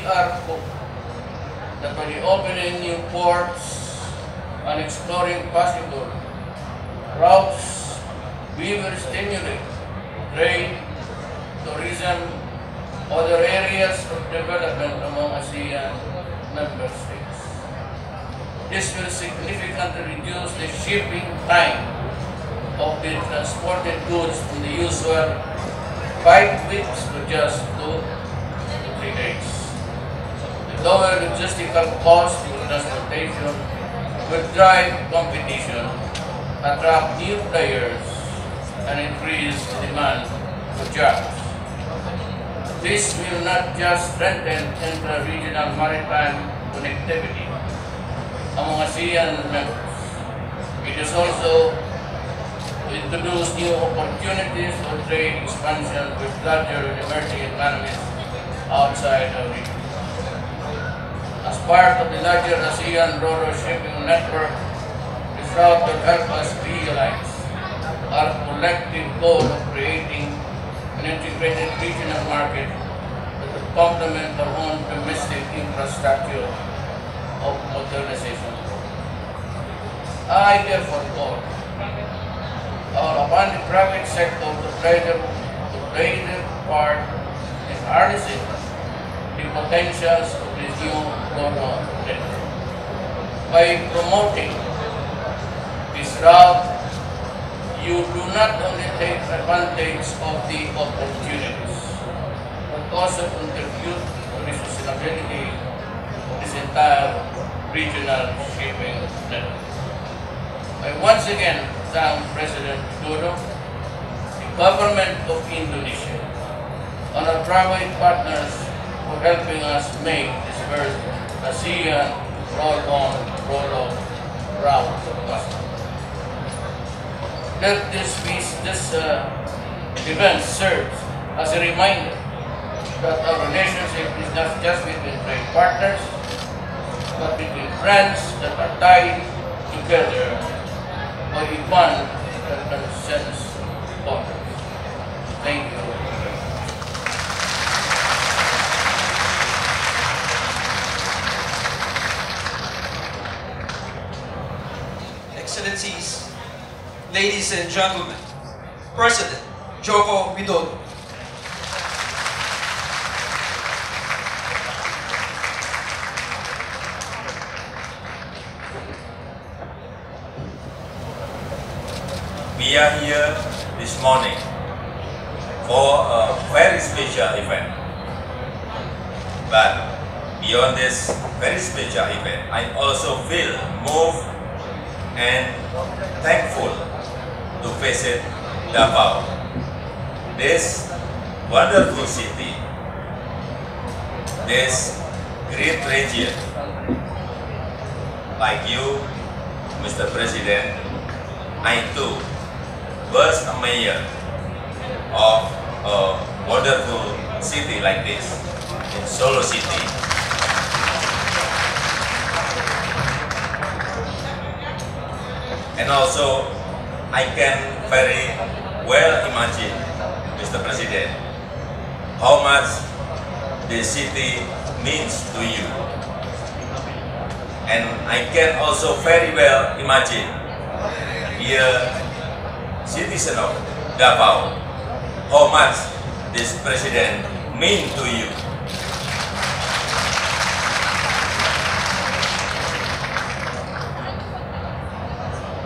are hopeful that by the opening new ports and exploring possible routes, we will stimulate trade, tourism, other areas of development among ASEAN member states. This will significantly reduce the shipping time of the transported goods from the usual 5 weeks to just 2 to 3 days. The lower logistical cost of transportation will drive competition, attract new players, and increase the demand for jobs. This will not just strengthen intra-regional maritime connectivity among ASEAN members. It is also to introduce new opportunities for trade expansion with larger emerging economies outside our region. As part of the larger ASEAN ro-ro shipping network, this route will help us realize our collective goal of creating an integrated regional market that will complement our own domestic infrastructure of modernization. I therefore call upon the private sector to play their part in harnessing the potentials of this new ro-ro network. By promoting this route, you do not only take advantage of the opportunities, but also contribute to the sustainability of this entire regional shipping network. I once again thank President Widodo, the government of Indonesia, and our private partners for helping us make this first ASEAN roll-on, roll-off route possible. Let this event serves as a reminder that our relationship is not just between trade partners, but between friends that are tied together by a bond that transcends borders. Thank you. Excellencies, ladies and gentlemen, President Joko Widodo. We are here this morning for a very special event. But beyond this very special event, I also feel moved and thankful to visit Davao, this wonderful city, this great region. Like you, Mr. President, I too was a mayor of a wonderful city like this, in Solo City. And also, I can very well imagine, Mr. President, how much this city means to you. And I can also very well imagine here, citizen of Davao, how much this president means to you.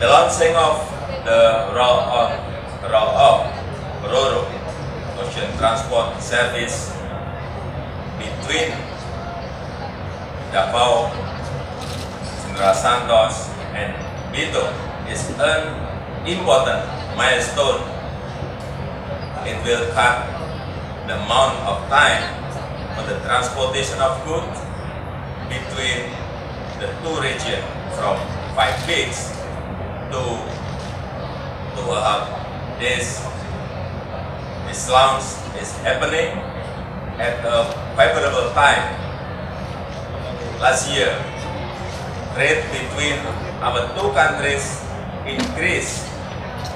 The launching of the roll-off ro-ro ocean transport service between Davao, Sabtos, and Bitung is an important milestone. It will cut the amount of time for the transportation of goods between the two regions from 5 weeks to a hub. This launch is happening at a favorable time. Last year, trade between our two countries increased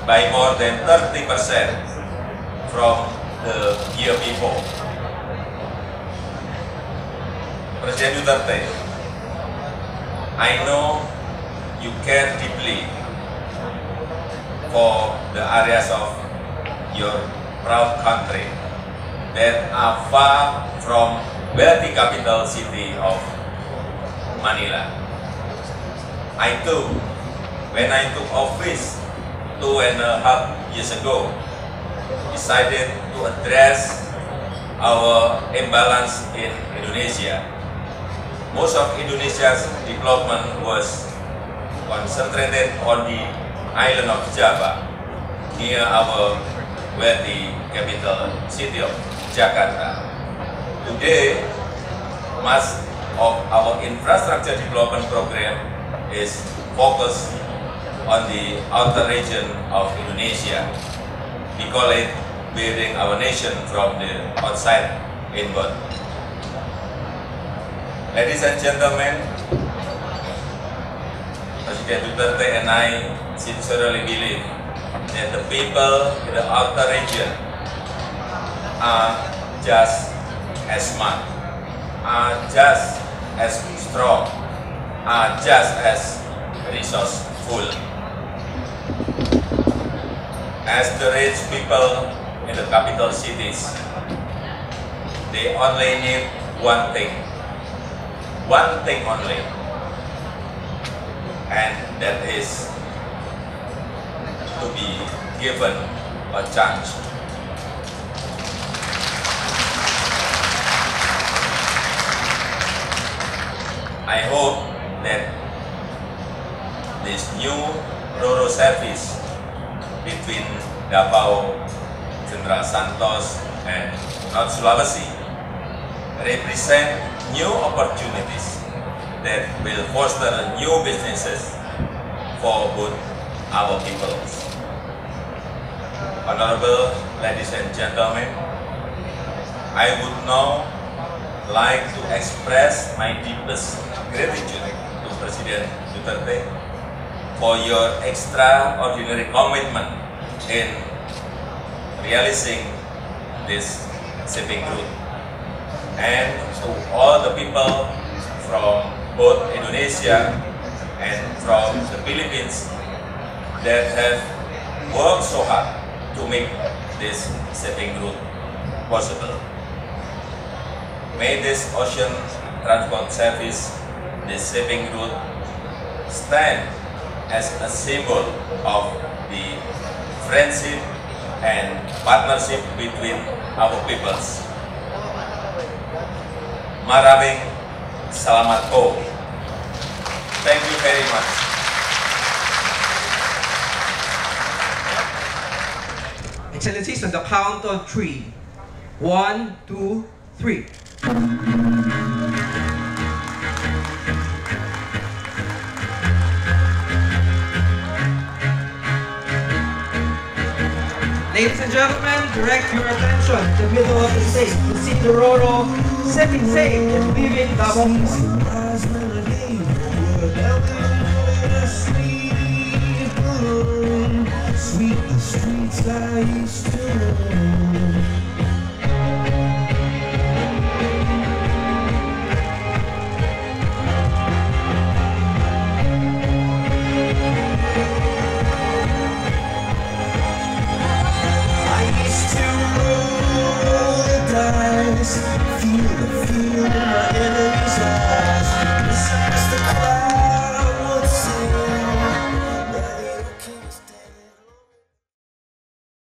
by more than 30% from the year before. President Duterte, I know you care deeply for the areas of your proud country that are far from wealthy capital city of Manila. I too, when I took office 2.5 years ago, decided to address our imbalance in Indonesia. Most of Indonesia's development was concentrated on the island of Java, near our wealthy capital city of Jakarta. Today, much of our infrastructure development program is focused on the outer region of Indonesia. We call it building our nation from the outside inward. Ladies and gentlemen, President Duterte and I sincerely believe that the people in the outer region are just as smart, are just as strong, are just as resourceful as the rich people in the capital cities. They only need one thing only, and that is to be given a chance. I hope that this new Ro-Ro service between Davao, General Sabtos, and North Sulawesi represent new opportunities that will foster new businesses for both our peoples. Honorable ladies and gentlemen, I would now like to express my deepest gratitude to President Duterte for your extraordinary commitment in realizing this shipping route, and to all the people from both Indonesia and from the Philippines that have worked so hard to make this shipping route possible. May this ocean transport service, this shipping route, stand as a symbol of the friendship and partnership between our peoples. Maraming salamat po. Thank you very much. Excellencies, on the count of 3. 1, 2, 3. Ladies and gentlemen, direct your attention to the middle of the stage to see the Ro-Ro setting safe and leaving Davao. Sweet the streets I used to know.